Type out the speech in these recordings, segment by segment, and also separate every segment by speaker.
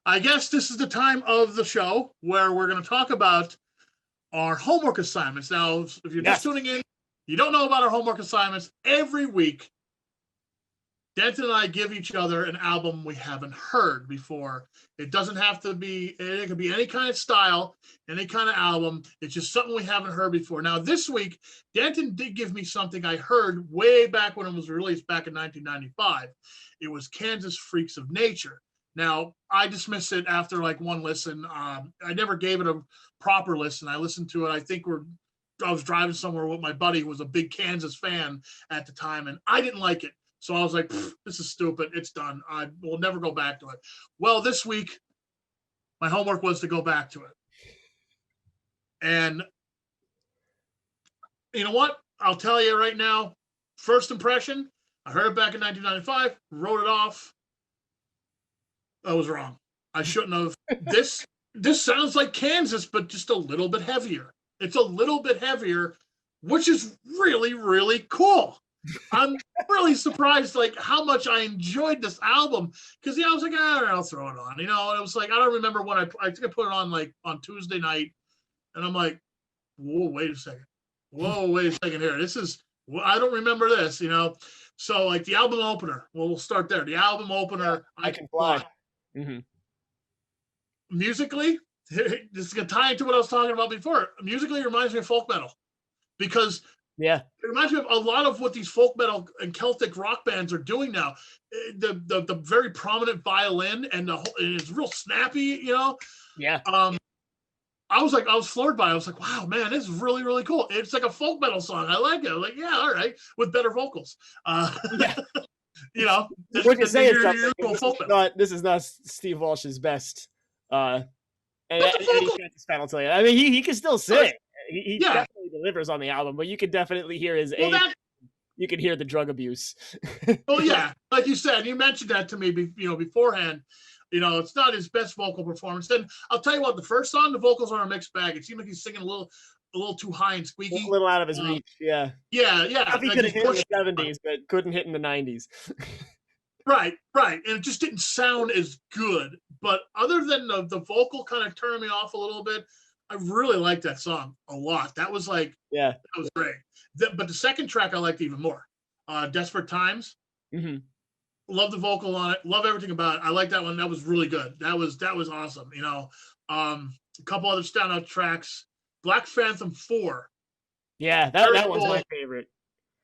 Speaker 1: I guess this is the time of the show where we're going to talk about our homework assignments. Now, if you're just tuning in, you don't know about our homework assignments. Every week, Denton and I give each other an album we haven't heard before. It doesn't have to be, it can be any kind of style, any kind of album. It's just something we haven't heard before. Now, this week, Denton did give me something I heard way back when it was released back in 1995. It was Kansas Freaks of Nature. Now, I dismissed it after like one listen. I never gave it a proper listen. I listened to it. I was driving somewhere with my buddy who was a big Kansas fan at the time, and I didn't like it. So I was like, this is stupid. It's done. I will never go back to it. Well, this week, my homework was to go back to it. And you know what? I'll tell you right now, first impression, I heard it back in 1995, wrote it off. I was wrong. I shouldn't have. This sounds like Kansas, but just a little bit heavier. It's a little bit heavier, which is really, really cool. I'm really surprised, like, how much I enjoyed this album. Because, I was like, all right, I'll throw it on. And it was like, I don't remember when I think I put it on, like, on Tuesday night. And I'm like, whoa, wait a second. Whoa, wait a second here. I don't remember this, So, like, the album opener. Well, we'll start there. The album opener, I Can Fly.
Speaker 2: Mm-hmm.
Speaker 1: Musically, this is going to tie into what I was talking about before. Musically, it reminds me of folk metal. Because it reminds me of a lot of what these folk metal and Celtic rock bands are doing now. The very prominent violin and it's real snappy,
Speaker 2: Yeah.
Speaker 1: I was floored by it. I was like, wow, man, this is really, really cool. It's like a folk metal song. I like it. I'm like, yeah, all right, with better vocals.
Speaker 2: What you say is this is not Steve Walsh's best. And I'll tell you. I mean, he can still sing. He definitely delivers on the album, but you can definitely hear his age. You can hear the drug abuse.
Speaker 1: Well, yeah, like you said, you mentioned that to me, beforehand. It's not his best vocal performance. And I'll tell you what, the first song, the vocals are a mixed bag. It seemed like he's singing a little too high and squeaky.
Speaker 2: A little out of his reach, yeah.
Speaker 1: Yeah.
Speaker 2: He could have hit in the 70s, but couldn't hit in the 90s.
Speaker 1: Right. And it just didn't sound as good. But other than the vocal kind of turning me off a little bit, I really liked that song a lot. That was like, that was great. But the second track I liked even more. Desperate Times.
Speaker 2: Mm-hmm.
Speaker 1: Love the vocal on it. Love everything about it. I like that one. That was really good. That was awesome. A couple other standout tracks. Black Phantom 4.
Speaker 2: Yeah, that one's my favorite.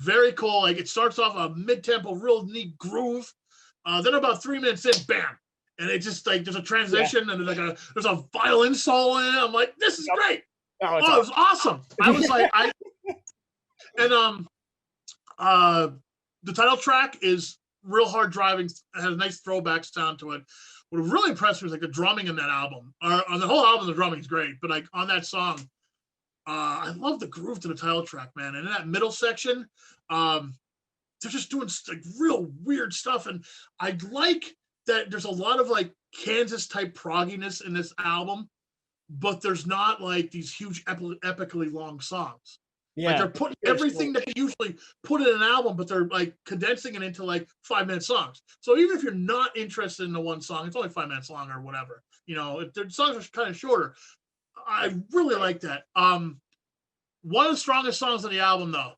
Speaker 1: Very cool. Like, it starts off a mid-tempo, real neat groove. Then about 3 minutes in, bam. And it just, like, there's a transition and there's a violin solo in it. I'm like, this is great. It was awesome. I was like, the title track is real hard driving. It has a nice throwback sound to it. What really impressed me was like the drumming in that album. On the whole album, the drumming is great, but like on that song, I love the groove to the title track, man. And in that middle section, they're just doing like real weird stuff. And I like that there's a lot of like Kansas type progginess in this album, but there's not like these huge epically long songs. Yeah, like they're putting everything that they usually put in an album, but they're like condensing it into like 5-minute songs. So even if you're not interested in the one song, it's only 5 minutes long or whatever. If the songs are kind of shorter. I really like that. One of the strongest songs on the album, though,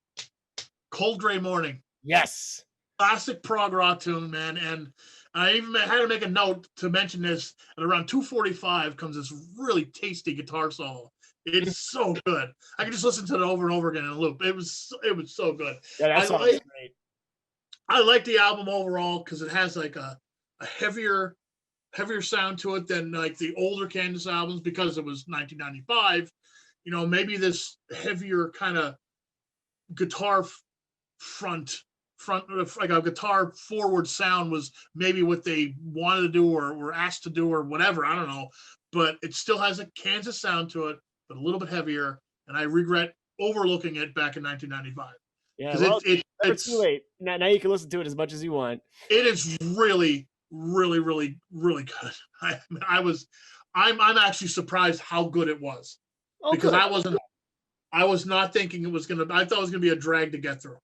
Speaker 1: Cold Gray Morning.
Speaker 2: Yes.
Speaker 1: Classic prog rock tune, man. And I even had to make a note to mention this. At around 2:45 comes this really tasty guitar solo. It's so good. I can just listen to it over and over again in a loop. It was so good.
Speaker 2: Yeah, that song is great.
Speaker 1: I like the album overall because it has like a heavier sound to it than like the older Kansas albums because it was 1995. Maybe this heavier kind of guitar front like a guitar forward sound was maybe what they wanted to do or were asked to do or whatever. I don't know, but it still has a Kansas sound to it, but a little bit heavier. And I regret overlooking it back in 1995.
Speaker 2: Yeah, it's too late. Now you can listen to it as much as you want.
Speaker 1: It is really, really, really, really good. I'm actually surprised how good it was because good. I was not thinking it was gonna. I thought it was gonna be a drag to get through.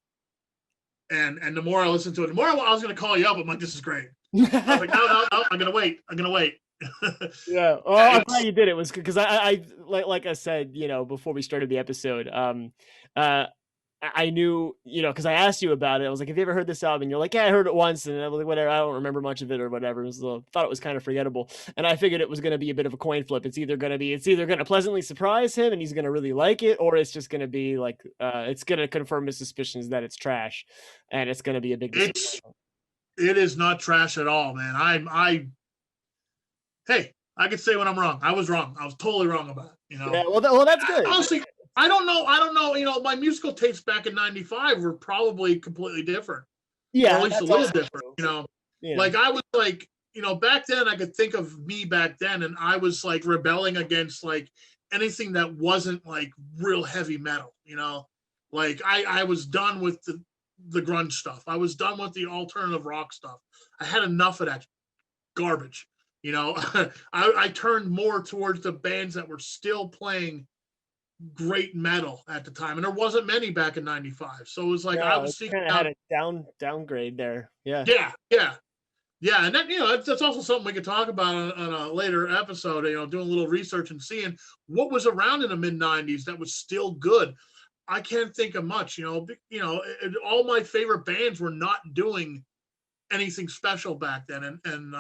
Speaker 1: And the more I listened to it, the more I was gonna call you up. I'm like, this is great. I was like, no, I'm gonna wait.
Speaker 2: Yeah. Oh, I'm glad you did. It was because I like I said, you know, before we started the episode, I knew, you know, because I asked you about it. I was like, "Have you ever heard this album?" And you're like, "Yeah, I heard it once," and I was like, "Whatever, I don't remember much of it or whatever." Thought it was kind of forgettable, and I figured it was going to be a bit of a coin flip. It's either going to pleasantly surprise him and he's going to really like it, or it's just going to be like, it's going to confirm his suspicions that it's trash, and it's going to be a big disappointment.
Speaker 1: It is not trash at all, man. Hey, I could say when I'm wrong. I was wrong. I was totally wrong about it. You know.
Speaker 2: Yeah. Well, that's good.
Speaker 1: Honestly, I don't know. You know, my musical tastes back in '95 were probably completely different.
Speaker 2: Yeah,
Speaker 1: or at least a little different. You know, like I was like, you know, back then I could think of me back then, and I was like rebelling against like anything that wasn't like real heavy metal. You know, like I was done with the grunge stuff. I was done with the alternative rock stuff. I had enough of that garbage. You know, I turned more towards the bands that were still playing great metal at the time, and there wasn't many back in '95. So it was like I was seeking
Speaker 2: kind of had a downgrade there. Yeah,
Speaker 1: and that, you know, that's also something we could talk about on a later episode. You know, doing a little research and seeing what was around in the mid '90s that was still good. I can't think of much. You know, all my favorite bands were not doing anything special back then, and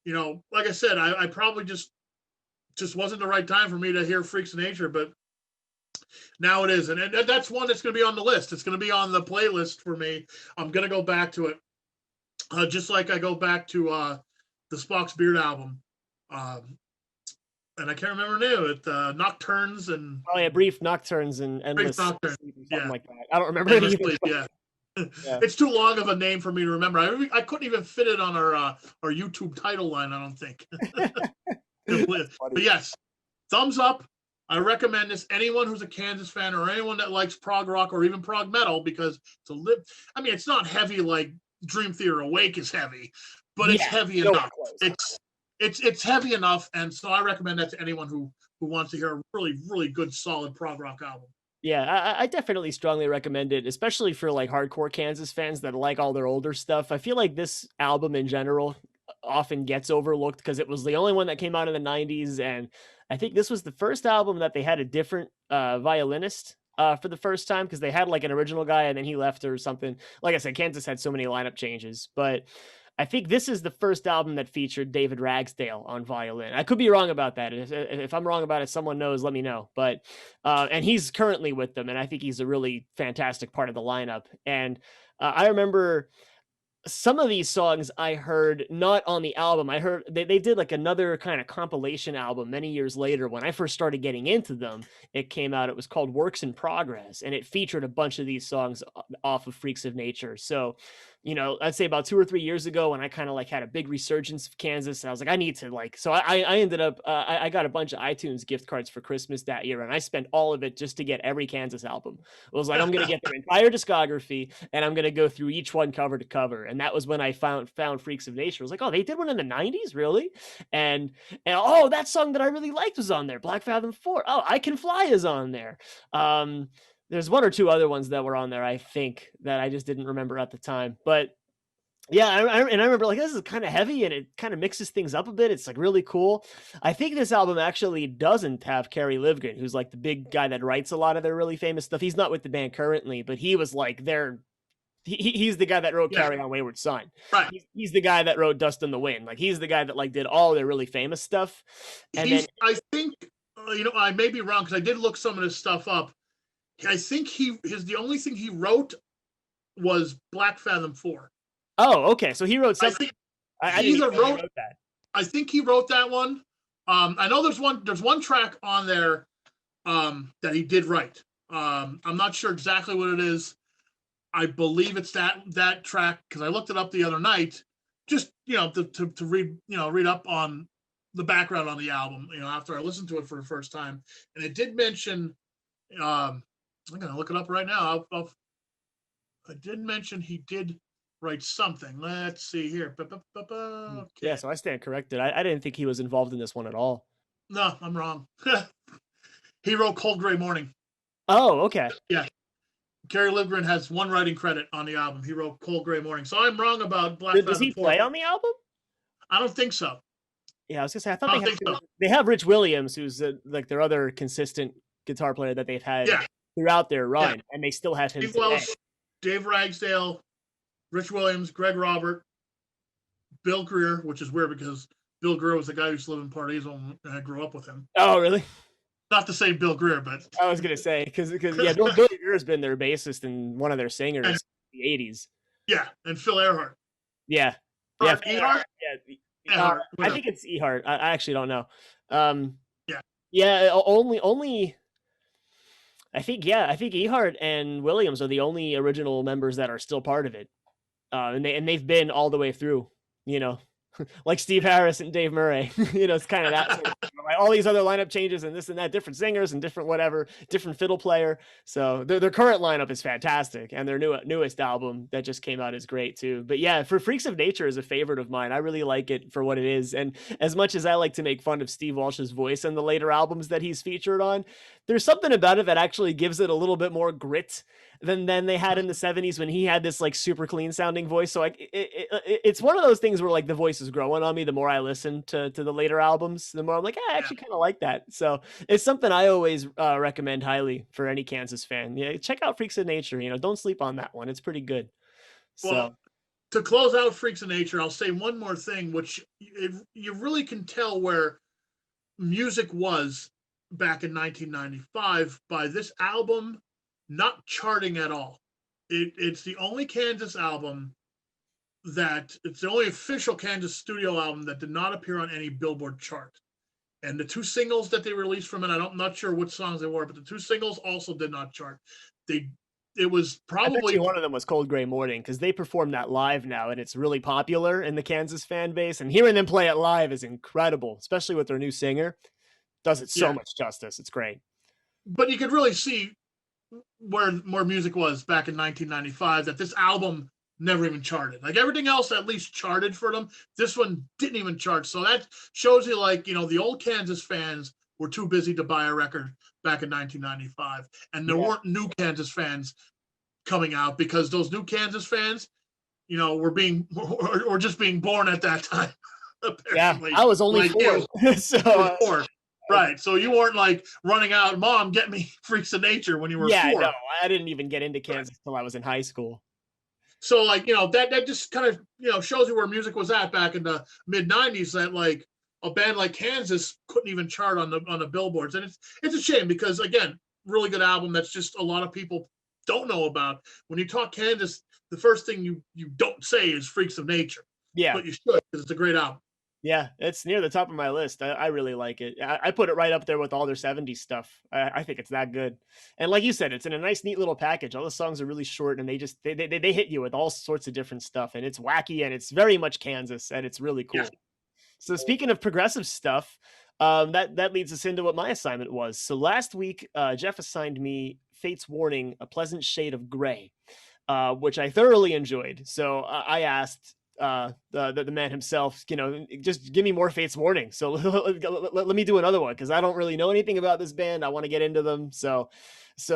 Speaker 1: you know, like I said, I probably just wasn't the right time for me to hear Freaks of Nature, but now it is. And that's one that's going to be on the list. It's going to be on the playlist for me. I'm going to go back to it. Just like I go back to the Spock's Beard album. And I can't remember the name of it. Nocturnes and...
Speaker 2: Oh, yeah, Brief Nocturnes and Endless.
Speaker 1: Brief Nocturnes,
Speaker 2: something like that. I don't remember it either.
Speaker 1: Yeah. It's too long of a name for me to remember. I couldn't even fit it on our YouTube title line, I don't think. But yes, thumbs up. I recommend this. Anyone who's a Kansas fan or anyone that likes prog rock or even prog metal, because it's not heavy like Dream Theater Awake is heavy, but it's heavy enough. It's heavy enough, and so I recommend that to anyone who wants to hear a really, really good, solid prog rock album.
Speaker 2: Yeah, I definitely strongly recommend it, especially for like hardcore Kansas fans that like all their older stuff. I feel like this album in general often gets overlooked because it was the only one that came out in the 90s, and I think this was the first album that they had a different violinist for the first time, because they had like an original guy and then he left or something. Like I said, Kansas had so many lineup changes, but I think this is the first album that featured David Ragsdale on violin. I could be wrong about that. If I'm wrong about it, someone knows, let me know. But and he's currently with them, and I think he's a really fantastic part of the lineup. And I remember some of these songs I heard not on the album. I heard they did like another kind of compilation album many years later. When I first started getting into them, it came out. It was called Works in Progress, and it featured a bunch of these songs off of Freaks of Nature. So, you know, I'd say about 2 or 3 years ago, when I kind of like had a big resurgence of Kansas, I was like, I need to like, so I ended up, I got a bunch of iTunes gift cards for Christmas that year, and I spent all of it just to get every Kansas album. It was like, I'm going to get their entire discography, and I'm going to go through each one cover to cover. And that was when I found Freaks of Nature. I was like, oh, they did one in the 90s, really? And oh, that song that I really liked was on there, Black Fathom 4. Oh, I Can Fly is on there. There's 1 or 2 other ones that were on there, I think, that I just didn't remember at the time. But yeah, I remember like, this is kind of heavy and it kind of mixes things up a bit. It's like really cool. I think this album actually doesn't have Kerry Livgren, who's like the big guy that writes a lot of their really famous stuff. He's not with the band currently, but he was like he's the guy that wrote Carry On Wayward Son.
Speaker 1: Right.
Speaker 2: He's the guy that wrote Dust in the Wind. Like, he's the guy that like did all their really famous stuff. And
Speaker 1: I think, you know, I may be wrong because I did look some of this stuff up. I think the only thing he wrote was Black Fathom 4.
Speaker 2: Oh, okay. So he wrote something. I
Speaker 1: wrote that. I think he wrote that one. I know there's one track on there that he did write. I'm not sure exactly what it is. I believe it's that track, because I looked it up the other night, just, you know, to read up on the background on the album, you know, after I listened to it for the first time. And it did mention, I'm gonna look it up right now. I did mention he did write something. Let's see here. Okay.
Speaker 2: Yeah, so I stand corrected. I didn't think he was involved in this one at all.
Speaker 1: No, I'm wrong. He wrote Cold Gray Morning.
Speaker 2: Oh, okay.
Speaker 1: Yeah. Kerry Livgren has 1 writing credit on the album. He wrote Cold Gray Morning. So I'm wrong about Black Fathom 4.
Speaker 2: Does he play on the album?
Speaker 1: I don't think so.
Speaker 2: Yeah, I was gonna say I thought
Speaker 1: I don't think so.
Speaker 2: they have Rich Williams, who's like their other consistent guitar player that they've had throughout their run, and they still have him
Speaker 1: Steve
Speaker 2: today.
Speaker 1: Welsh, Dave Ragsdale, Rich Williams, Greg Robert, Bill Greer, which is weird because Bill Greer was the guy who used to live in Paradiso and I grew up with him.
Speaker 2: Oh, really?
Speaker 1: Not to say Bill Greer, but
Speaker 2: I was gonna say because yeah, Billy Greer has been their bassist and one of their singers in the '80s.
Speaker 1: Yeah, and Phil Earhart.
Speaker 2: Yeah,
Speaker 1: Earhart.
Speaker 2: Yeah, I think it's Ehart. I actually don't know.
Speaker 1: Yeah,
Speaker 2: only. I think Ehart and Williams are the only original members that are still part of it, and they've been all the way through. You know, like Steve Harris and Dave Murray. It's kind of that sort of thing. Like all these other lineup changes and this and that, different singers and different whatever, different fiddle player. So their current lineup is fantastic, and their newest album that just came out is great too. But yeah, for Freaks of Nature is a favorite of mine. I really like it for what it is, and as much as I like to make fun of Steve Walsh's voice and the later albums that he's featured on, there's something about it that actually gives it a little bit more grit than they had in the 70s when he had this like super clean sounding voice. So like it's one of those things where like the voice is growing on me the more I listen to the later albums, the more I'm like, I actually kind of like that. So it's something I always recommend highly for any Kansas fan. Yeah, check out Freaks of Nature. Don't sleep on that one. It's pretty good.
Speaker 1: Well, to close out Freaks of Nature, I'll say one more thing, which you really can tell where music was back in 1995 by this album not charting at all. It's the only Kansas album it's the only official Kansas studio album that did not appear on any Billboard chart. And the two singles that they released from it, I'm not sure which songs they were, but the two singles also did not chart. It was probably
Speaker 2: one of them was Cold Gray Morning, because they perform that live now and it's really popular in the Kansas fan base. And hearing them play it live is incredible, especially with their new singer. Does it so much justice. It's great.
Speaker 1: But you could really see where more music was back in 1995, that this album never even charted. Like everything else at least charted for them. This one didn't even chart. So that shows you like, the old Kansas fans were too busy to buy a record back in 1995. And there weren't new Kansas fans coming out because those new Kansas fans, were just being born at that time. Apparently.
Speaker 2: Yeah, I was only 4. So
Speaker 1: 4. Right. So you weren't like running out, Mom, get me Freaks of Nature when you were 4. Yeah, no,
Speaker 2: I didn't even get into Kansas until I was in high school.
Speaker 1: So like, that just kind of, shows you where music was at back in the mid 90s, that like a band like Kansas couldn't even chart on the billboards. And it's a shame because again, really good album that's just a lot of people don't know about. When you talk Kansas, the first thing you don't say is Freaks of Nature.
Speaker 2: Yeah.
Speaker 1: But you should, because it's a great album.
Speaker 2: Yeah, it's near the top of my list. I really like it. I put it right up there with all their 70s stuff. I think it's that good. And like you said, it's in a nice, neat little package. All the songs are really short, and they hit you with all sorts of different stuff. And it's wacky, and it's very much Kansas, and it's really cool. Yeah. So speaking of progressive stuff, that leads us into what my assignment was. So last week, Jeff assigned me Fate's Warning, A Pleasant Shade of Gray, which I thoroughly enjoyed. So I asked the man himself, just give me more Fate's Warning. So let me do another one, because I don't really know anything about this band. I want to get into them. So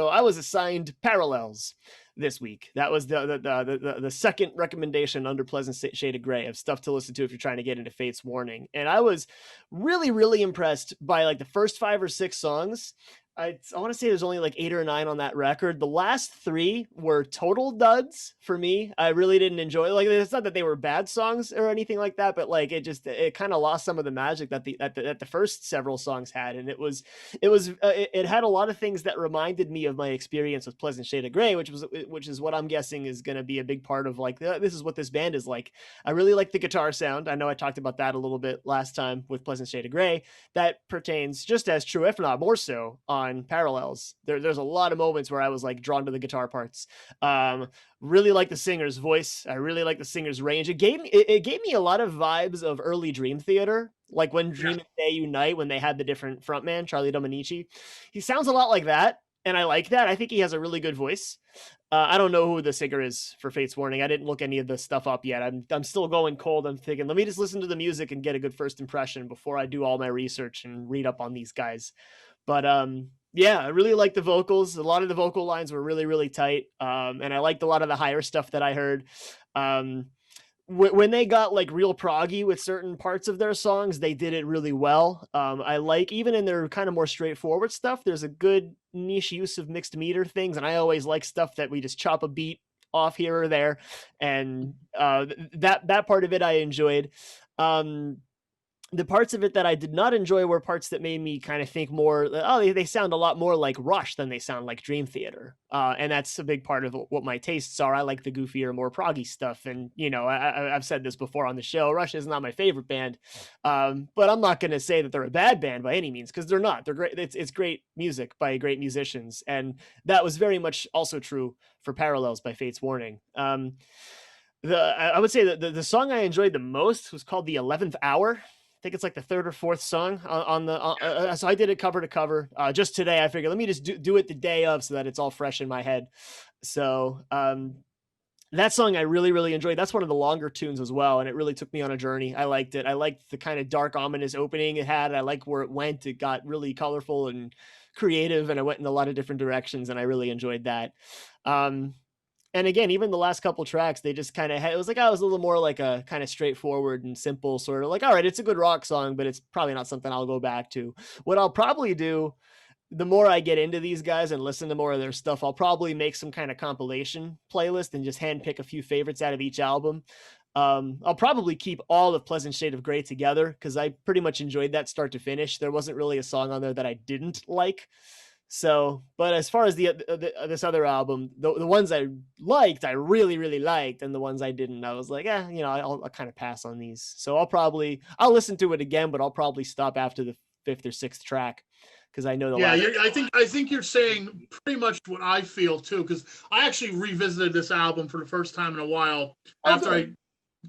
Speaker 2: I was assigned Parallels this week. That was the second recommendation under Pleasant Shade of Gray of stuff to listen to if you're trying to get into Fate's Warning. And I was really, really impressed by like the first 5 or 6 songs. I want to say there's only like 8 or 9 on that record. The last 3 were total duds for me. I really didn't enjoy it. Like, it's not that they were bad songs or anything like that, but like it kind of lost some of the magic that the first several songs had. And it had a lot of things that reminded me of my experience with Pleasant Shade of Gray, which is what I'm guessing is going to be a big part of like, this is what this band is like. I really like the guitar sound. I know I talked about that a little bit last time with Pleasant Shade of Gray. That pertains just as true, if not more so, on Parallels. There's a lot of moments where I was like drawn to the guitar parts. Really like the singer's voice. I really like the singer's range. It gave me a lot of vibes of early Dream Theater, like when Dream and Day Unite, when they had the different frontman, Charlie Dominici. He sounds a lot like that, and I like that. I think he has a really good voice. I don't know who the singer is for Fate's Warning. I didn't look any of the stuff up yet. I'm still going cold. I'm thinking, let me just listen to the music and get a good first impression before I do all my research and read up on these guys. But yeah, I really like the vocals. A lot of the vocal lines were really, really tight. And I liked a lot of the higher stuff that I heard. when they got like real proggy with certain parts of their songs, they did it really well. I like, even in their kind of more straightforward stuff, there's a good niche use of mixed meter things, and I always like stuff that we just chop a beat off here or there, and that part of it I enjoyed. Um, the parts of it that I did not enjoy were parts that made me kind of think more, oh, they sound a lot more like Rush than they sound like Dream Theater. And that's a big part of what my tastes are. I like the goofier, more proggy stuff. And, you know, I've said this before on the show, Rush is not my favorite band. But I'm not going to say that they're a bad band by any means, because they're not. They're great. It's great music by great musicians. And that was very much also true for Parallels by Fates Warning. I would say that the song I enjoyed the most was called The 11th Hour. I think it's like the third or fourth song on the. So I did it cover to cover. Just today, I figured let me just do it the day of so that it's all fresh in my head. So that song I really, really enjoyed. That's one of the longer tunes as well, and it really took me on a journey. I liked it. I liked the kind of dark, ominous opening it had. I like where it went. It got really colorful and creative, and I went in a lot of different directions, and I really enjoyed that. And again, even the last couple tracks, they just kind of had, it was like, I was a little more like a kind of straightforward and simple sort of like, all right, it's a good rock song, but it's probably not something I'll go back to. What I'll probably do, the more I get into these guys and listen to more of their stuff, I'll probably make some kind of compilation playlist and just handpick a few favorites out of each album. I'll probably keep all of Pleasant Shade of Grey together because I pretty much enjoyed that start to finish. There wasn't really a song on there that I didn't like. So, but as far as this other album, the ones I liked, I really, really liked, and the ones I didn't, I was like, you know, I'll kind of pass on these. So I'll listen to it again, but I'll probably stop after the fifth or sixth track because I know the
Speaker 1: last. I think you're saying pretty much what I feel too, because I actually revisited this album for the first time in a while after I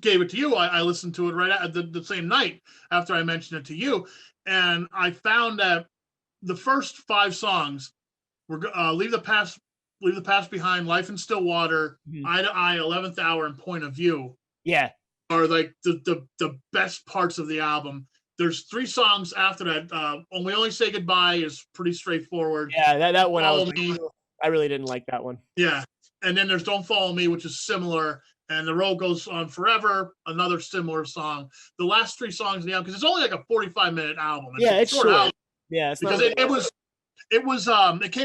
Speaker 1: gave it to you. I listened to it right at the same night after I mentioned it to you, and I found that the first 5 songs were Leave the Past Behind, Life in Stillwater, Eye to Eye, 11th Hour, and Point of View.
Speaker 2: Yeah.
Speaker 1: Are like the best parts of the album. There's 3 songs after that. We Only Say Goodbye is pretty straightforward.
Speaker 2: Yeah, that one I really didn't like that one.
Speaker 1: Yeah. And then there's Don't Follow Me, which is similar. And The Road Goes On Forever, another similar song. The last 3 songs in the album, because it's only like a 45-minute album.
Speaker 2: It's short. Album. Yeah,
Speaker 1: because it came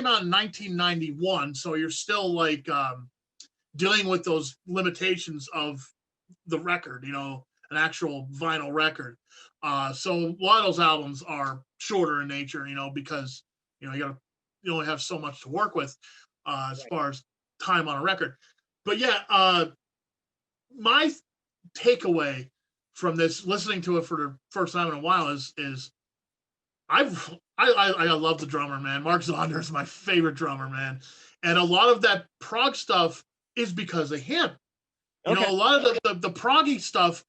Speaker 1: out in 1991, so you're still like dealing with those limitations of the record, you know, an actual vinyl record. So a lot of those albums are shorter in nature, you know, because you know you only have so much to work with as far as time on a record. But yeah, my takeaway from this, listening to it for the first time in a while, is I love the drummer, man. Mark Zonder is my favorite drummer, man. And a lot of that prog stuff is because of him. You know, a lot of the proggy stuff,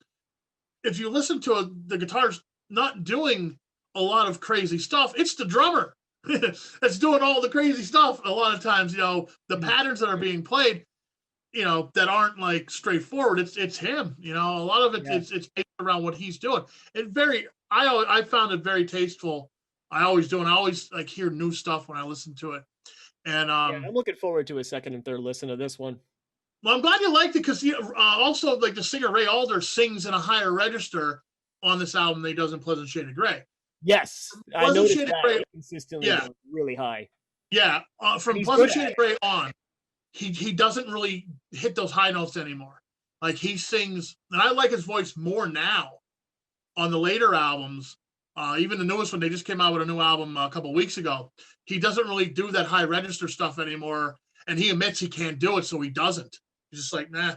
Speaker 1: if you listen to it, the guitar's not doing a lot of crazy stuff. It's the drummer that's doing all the crazy stuff. A lot of times, you know, the patterns that are being played, you know, that aren't like straightforward. It's him. You know, a lot of it it's based around what he's doing. I found it very tasteful. I always do, and I always like hear new stuff when I listen to it. And
Speaker 2: I'm looking forward to a second and third listen of this one.
Speaker 1: Well, I'm glad you liked it because also like the singer Ray Alder sings in a higher register on this album than he does in Pleasant Shade of Grey.
Speaker 2: Yes, I noticed that consistently really high.
Speaker 1: Yeah, from Pleasant Shade of Grey on, he doesn't really hit those high notes anymore. Like he sings, and I like his voice more now on the later albums. Even the newest one, they just came out with a new album a couple of weeks ago. He doesn't really do that high register stuff anymore, and he admits he can't do it, so he doesn't. He's just like, nah.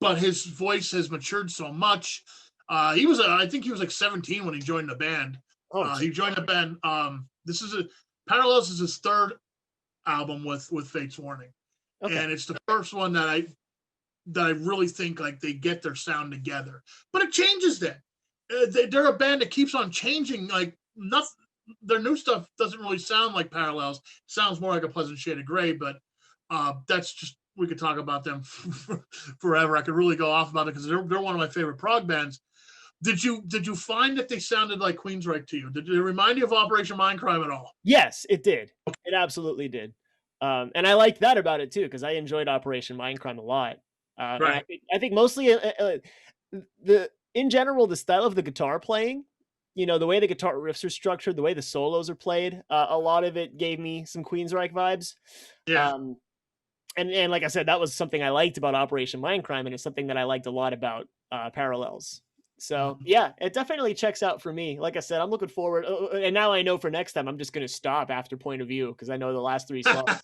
Speaker 1: But his voice has matured so much. I think he was like 17 when he joined the band. He joined the band. Parallels is his 3rd album with Fates Warning, and it's the first one that I really think like they get their sound together. But it changes then. They're a band that keeps on changing. Like nothing, their new stuff doesn't really sound like Parallels. It sounds more like a Pleasant Shade of Grey. But that's just, we could talk about them forever. I could really go off about it because they're one of my favorite prog bands. Did you find that they sounded like Queensryche to you? Did it remind you of Operation Mindcrime at all?
Speaker 2: Yes, it did. It absolutely did. And I liked that about it too because I enjoyed Operation Mindcrime a lot.
Speaker 1: Right.
Speaker 2: And I think mostly in general, the style of the guitar playing, the way the guitar riffs are structured, the way the solos are played, a lot of it gave me some Queensryche vibes.
Speaker 1: Yeah.
Speaker 2: And like I said, that was something I liked about Operation Mindcrime, and it's something that I liked a lot about Parallels. So yeah, it definitely checks out for me. Like I said, I'm looking forward, and now I know for next time I'm just going to stop after Point of View, because I know the last 3 songs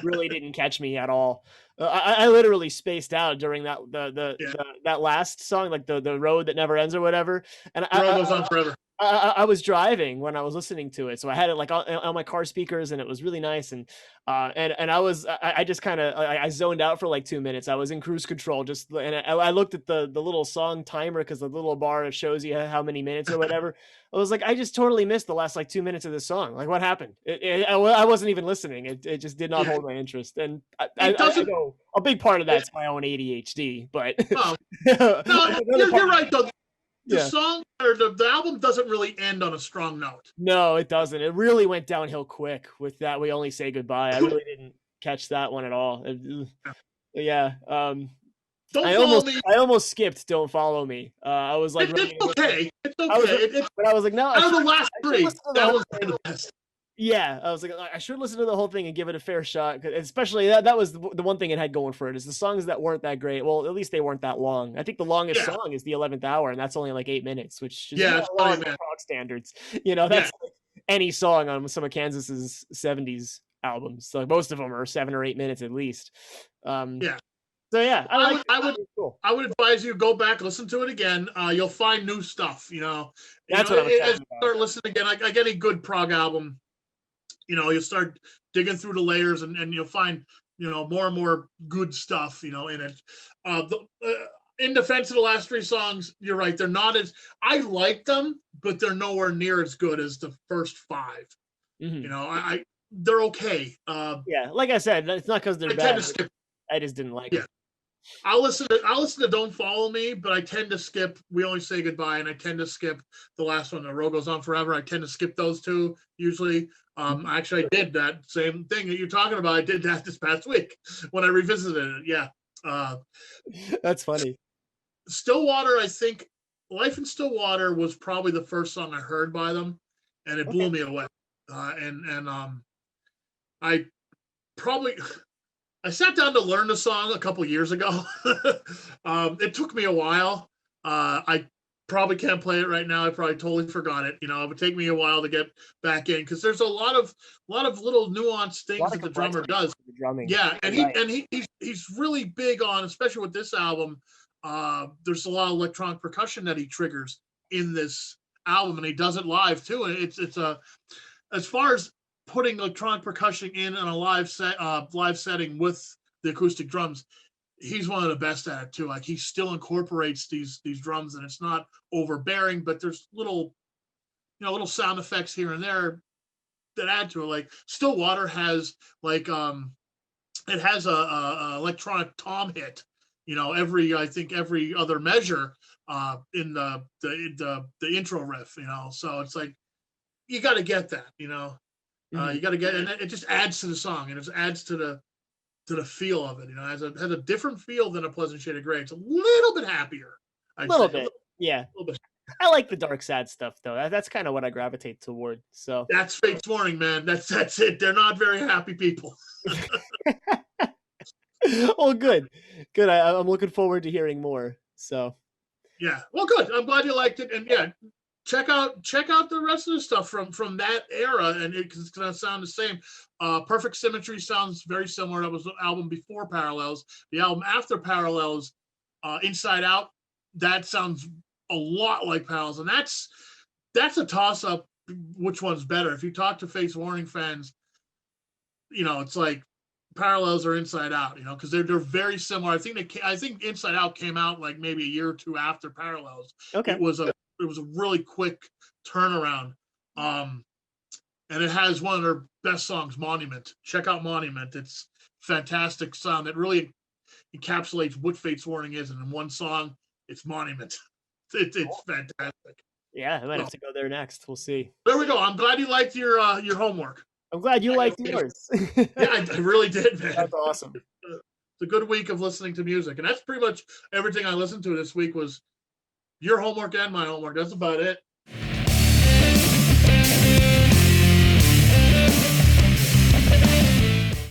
Speaker 2: really didn't catch me at all. I literally spaced out during that last song, like the Road That Never Ends or whatever. And
Speaker 1: The road goes on forever.
Speaker 2: I was driving when I was listening to it, so I had it like on my car speakers, and it was really nice. And I just kind of I zoned out for like 2 minutes. I was in cruise control, and I looked at the little song timer, because the little bar shows you how many minutes or whatever. I was like, I just totally missed the last like 2 minutes of this song. Like, what happened? I wasn't even listening. It just did not hold my interest. And I know a big part of that's my own ADHD, but
Speaker 1: no, you're right though. The song or the album doesn't really end on a strong note.
Speaker 2: No, it doesn't. It really went downhill quick with that We Only Say Goodbye. I really didn't catch that one at all. Yeah. I almost skipped Don't Follow Me. I was like,
Speaker 1: it's okay.
Speaker 2: But I was like, no.
Speaker 1: Out of the last 3, that was the best.
Speaker 2: Yeah, I was like, I should listen to the whole thing and give it a fair shot, especially that was the one thing it had going for it, is the songs that weren't that great. Well, at least they weren't that long. I think the longest song is the 11th Hour, and that's only like 8 minutes, which is
Speaker 1: it's funny, man.
Speaker 2: Rock standards. That's like any song on some of Kansas's 70s albums. So like most of them are 7 or 8 minutes at least. So yeah,
Speaker 1: I would advise you go back, listen to it again. You'll find new stuff.
Speaker 2: That's what I'm talking about.
Speaker 1: Start listening again, like any good prog album. You'll start digging through the layers, and you'll find, more and more good stuff, in it. In defense of the last 3 songs, you're right. They're not I like them, but they're nowhere near as good as the first 5. Mm-hmm. They're okay.
Speaker 2: Like I said, it's not because they're bad. I just didn't like it.
Speaker 1: I'll listen to Don't Follow Me, but I tend to skip We Only Say Goodbye, and I tend to skip the last one, The Road Goes On Forever. I tend to skip those 2 usually. Actually, I did that same thing that you're talking about. I did that this past week when I revisited it. Yeah.
Speaker 2: That's funny.
Speaker 1: Stillwater, I think Life in Stillwater was probably the first song I heard by them, and it blew me away. I sat down to learn the song a couple years ago. It took me a while. I probably can't play it right now. I probably totally forgot it. It would take me a while to get back in, because there's a lot of little nuanced things that the drummer does. Yeah, and he's really big on, especially with this album. There's a lot of electronic percussion that he triggers in this album, and he does it live too. And it's as far as putting electronic percussion in a live setting with the acoustic drums, he's one of the best at it too. Like, he still incorporates these drums, and it's not overbearing, but there's little sound effects here and there that add to it. Like Stillwater has it has a electronic tom hit, every other measure in the intro riff, so it's like, you got to get that, Mm-hmm. You got to get it, and it just adds to the song, and it adds to the feel of it. It has a different feel than A Pleasant Shade of Grey. It's a little bit happier.
Speaker 2: A little bit. I like the dark, sad stuff though. That's kind of what I gravitate toward. So
Speaker 1: that's Fate's Warning, man. That's it. They're not very happy people.
Speaker 2: Well, good. I'm looking forward to hearing more. So
Speaker 1: yeah, well, good. I'm glad you liked it, and yeah. Check out the rest of the stuff from that era, and it's gonna sound the same. Perfect Symmetry sounds very similar. That was the album before Parallels. The album after Parallels, Inside Out, that sounds a lot like Parallels, and that's a toss up. Which one's better? If you talk to Fate's Warning fans, it's like Parallels or Inside Out, because they're very similar. I think Inside Out came out like maybe a year or 2 after Parallels.
Speaker 2: Okay.
Speaker 1: It was a really quick turnaround. And it has one of their best songs, Monument. Check out Monument. It's fantastic sound that really encapsulates what Fate's Warning is. And in one song, it's Monument. It's fantastic.
Speaker 2: Yeah, I might have to go there next. We'll see.
Speaker 1: There we go. I'm glad you liked your homework.
Speaker 2: I'm glad you liked yours.
Speaker 1: Yeah, I really did, man.
Speaker 2: That's awesome.
Speaker 1: It's a good week of listening to music. And that's pretty much everything I listened to this week was your homework and my homework. That's about it.